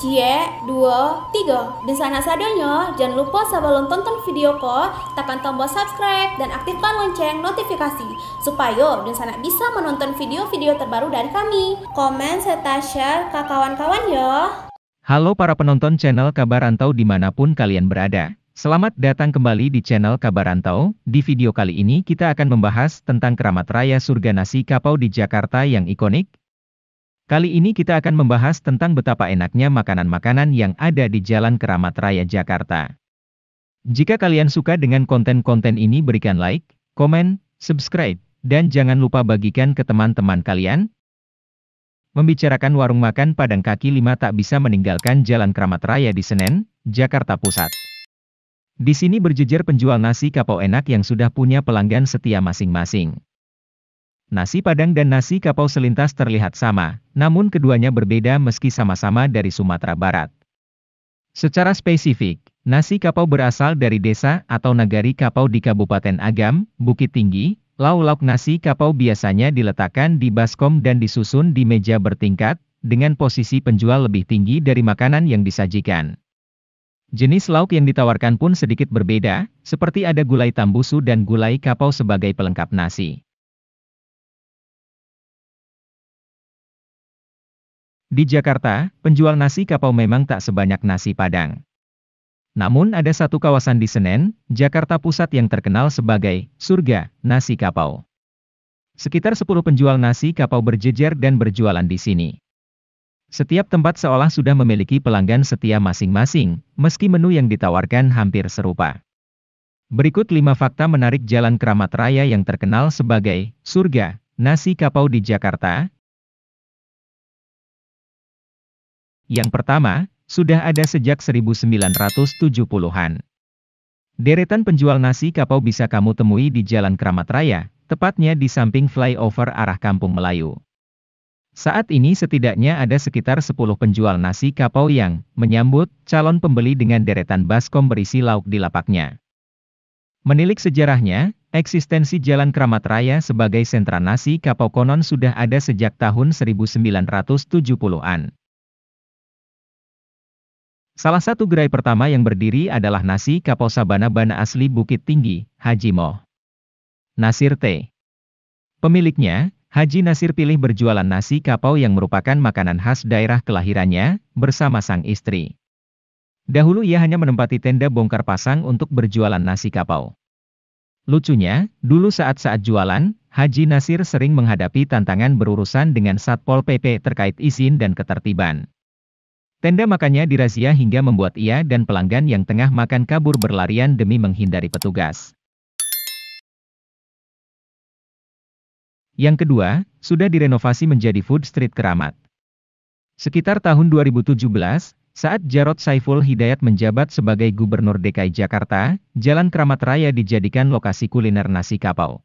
Cie, 2, 3. Dan sana sadanya, jangan lupa sebelum tonton video ko, tekan tombol subscribe dan aktifkan lonceng notifikasi supaya dan sana bisa menonton video-video terbaru dari kami. Komen serta share ke kawan-kawan ya. Halo para penonton channel Kabar Rantau dimanapun kalian berada. Selamat datang kembali di channel Kabar Rantau. Di video kali ini kita akan membahas tentang Keramat Raya Surga Nasi Kapau di Jakarta yang ikonik. Kali ini kita akan membahas tentang betapa enaknya makanan-makanan yang ada di Jalan Keramat Raya Jakarta. Jika kalian suka dengan konten-konten ini, berikan like, komen, subscribe, dan jangan lupa bagikan ke teman-teman kalian. Membicarakan warung makan Padang Kaki 5 tak bisa meninggalkan Jalan Keramat Raya di Senen, Jakarta Pusat. Di sini berjejer penjual nasi kapau enak yang sudah punya pelanggan setia masing-masing. Nasi Padang dan nasi kapau selintas terlihat sama, namun keduanya berbeda meski sama-sama dari Sumatera Barat. Secara spesifik, nasi kapau berasal dari desa atau nagari kapau di Kabupaten Agam, Bukit Tinggi. Lauk nasi kapau biasanya diletakkan di baskom dan disusun di meja bertingkat, dengan posisi penjual lebih tinggi dari makanan yang disajikan. Jenis lauk yang ditawarkan pun sedikit berbeda, seperti ada gulai tambusu dan gulai kapau sebagai pelengkap nasi. Di Jakarta, penjual nasi kapau memang tak sebanyak nasi Padang. Namun ada satu kawasan di Senen, Jakarta Pusat yang terkenal sebagai surga nasi kapau. Sekitar 10 penjual nasi kapau berjejer dan berjualan di sini. Setiap tempat seolah sudah memiliki pelanggan setia masing-masing, meski menu yang ditawarkan hampir serupa. Berikut 5 fakta menarik Jalan Keramat Raya yang terkenal sebagai surga nasi kapau di Jakarta. Yang pertama, sudah ada sejak 1970-an. Deretan penjual nasi kapau bisa kamu temui di Jalan Keramat Raya, tepatnya di samping flyover arah Kampung Melayu. Saat ini setidaknya ada sekitar 10 penjual nasi kapau yang menyambut calon pembeli dengan deretan baskom berisi lauk di lapaknya. Menilik sejarahnya, eksistensi Jalan Keramat Raya sebagai sentra nasi kapau konon sudah ada sejak tahun 1970-an. Salah satu gerai pertama yang berdiri adalah nasi kapau Sabana Bana asli Bukit Tinggi, Haji Moh Nasir T. Pemiliknya, Haji Nasir pilih berjualan nasi kapau yang merupakan makanan khas daerah kelahirannya, bersama sang istri. Dahulu ia hanya menempati tenda bongkar pasang untuk berjualan nasi kapau. Lucunya, dulu saat-saat jualan, Haji Nasir sering menghadapi tantangan berurusan dengan Satpol PP terkait izin dan ketertiban. Tenda makannya dirazia hingga membuat ia dan pelanggan yang tengah makan kabur berlarian demi menghindari petugas. Yang kedua, sudah direnovasi menjadi Food Street Keramat. Sekitar tahun 2017, saat Jarod Saiful Hidayat menjabat sebagai Gubernur DKI Jakarta, Jalan Keramat Raya dijadikan lokasi kuliner nasi kapau.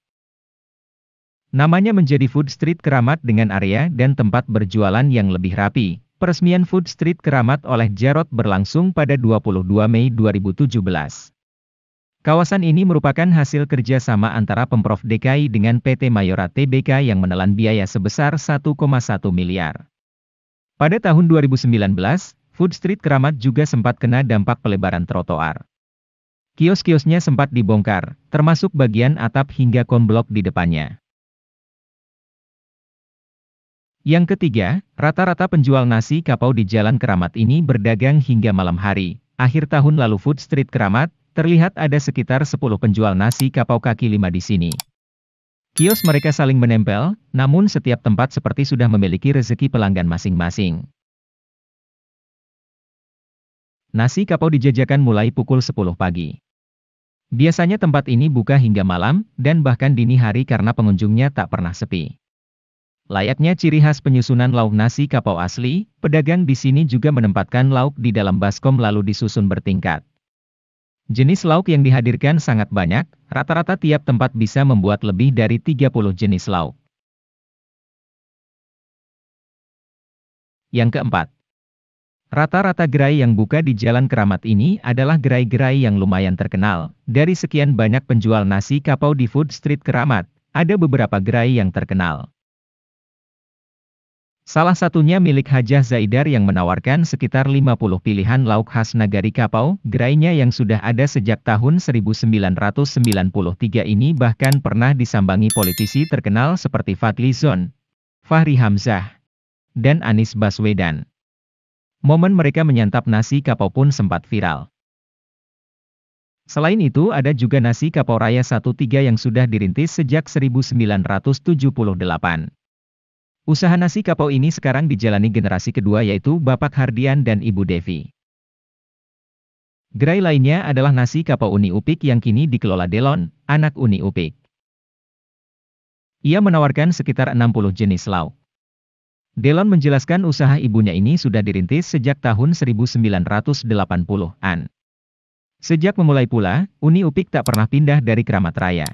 Namanya menjadi Food Street Keramat dengan area dan tempat berjualan yang lebih rapi. Peresmian Food Street Keramat oleh Jarod berlangsung pada 22 Mei 2017. Kawasan ini merupakan hasil kerjasama antara Pemprov DKI dengan PT Mayora Tbk yang menelan biaya sebesar 1,1 miliar. Pada tahun 2019, Food Street Keramat juga sempat kena dampak pelebaran trotoar. Kios-kiosnya sempat dibongkar, termasuk bagian atap hingga konblok di depannya. Yang ketiga, rata-rata penjual nasi kapau di Jalan Keramat ini berdagang hingga malam hari. Akhir tahun lalu Food Street Keramat, terlihat ada sekitar 10 penjual nasi kapau kaki 5 di sini. Kios mereka saling menempel, namun setiap tempat seperti sudah memiliki rezeki pelanggan masing-masing. Nasi kapau dijajakan mulai pukul 10 pagi. Biasanya tempat ini buka hingga malam, dan bahkan dini hari karena pengunjungnya tak pernah sepi. Layaknya ciri khas penyusunan lauk nasi kapau asli, pedagang di sini juga menempatkan lauk di dalam baskom lalu disusun bertingkat. Jenis lauk yang dihadirkan sangat banyak, rata-rata tiap tempat bisa membuat lebih dari 30 jenis lauk. Yang keempat, rata-rata gerai yang buka di Jalan Keramat ini adalah gerai-gerai yang lumayan terkenal. Dari sekian banyak penjual nasi kapau di Food Street Keramat, ada beberapa gerai yang terkenal. Salah satunya milik Hajah Zaidar yang menawarkan sekitar 50 pilihan lauk khas Nagari Kapau. Gerainya yang sudah ada sejak tahun 1993 ini bahkan pernah disambangi politisi terkenal seperti Fadly Zon, Fahri Hamzah, dan Anies Baswedan. Momen mereka menyantap nasi kapau pun sempat viral. Selain itu ada juga nasi kapau Raya 13 yang sudah dirintis sejak 1978. Usaha nasi kapau ini sekarang dijalani generasi kedua yaitu Bapak Hardian dan Ibu Devi. Gerai lainnya adalah nasi kapau Uni Upik yang kini dikelola Delon, anak Uni Upik. Ia menawarkan sekitar 60 jenis lauk. Delon menjelaskan usaha ibunya ini sudah dirintis sejak tahun 1980-an. Sejak memulai pula, Uni Upik tak pernah pindah dari Kramat Raya.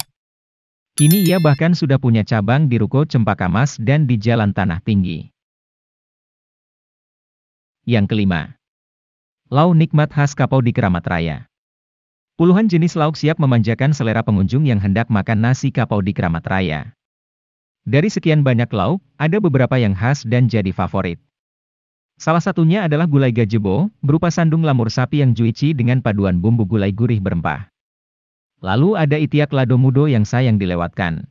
Kini ia bahkan sudah punya cabang di Ruko Cempaka Mas dan di Jalan Tanah Tinggi. Yang kelima, lauk nikmat khas kapau di Kramat Raya. Puluhan jenis lauk siap memanjakan selera pengunjung yang hendak makan nasi kapau di Kramat Raya. Dari sekian banyak lauk, ada beberapa yang khas dan jadi favorit. Salah satunya adalah gulai gajebo, berupa sandung lamur sapi yang juicy dengan paduan bumbu gulai gurih berempah. Lalu ada itiak lado mudo yang sayang dilewatkan.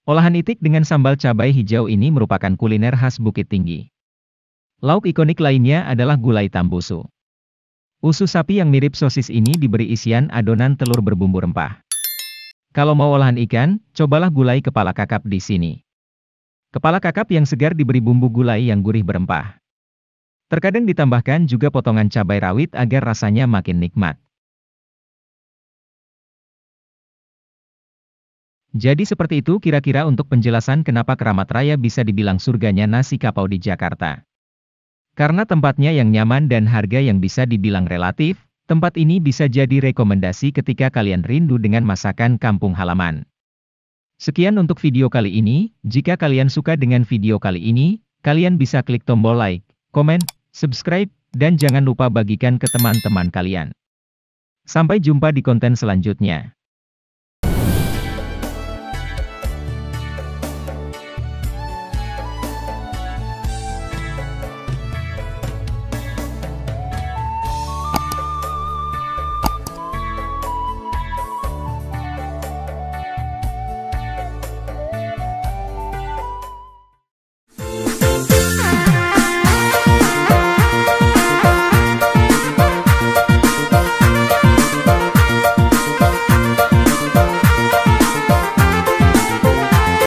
Olahan itik dengan sambal cabai hijau ini merupakan kuliner khas Bukit Tinggi. Lauk ikonik lainnya adalah gulai tambusu. Usus sapi yang mirip sosis ini diberi isian adonan telur berbumbu rempah. Kalau mau olahan ikan, cobalah gulai kepala kakap di sini. Kepala kakap yang segar diberi bumbu gulai yang gurih berempah. Terkadang ditambahkan juga potongan cabai rawit agar rasanya makin nikmat. Jadi seperti itu kira-kira untuk penjelasan kenapa Kramat Raya bisa dibilang surganya nasi kapau di Jakarta. Karena tempatnya yang nyaman dan harga yang bisa dibilang relatif, tempat ini bisa jadi rekomendasi ketika kalian rindu dengan masakan kampung halaman. Sekian untuk video kali ini. Jika kalian suka dengan video kali ini, kalian bisa klik tombol like, komen, subscribe, dan jangan lupa bagikan ke teman-teman kalian. Sampai jumpa di konten selanjutnya.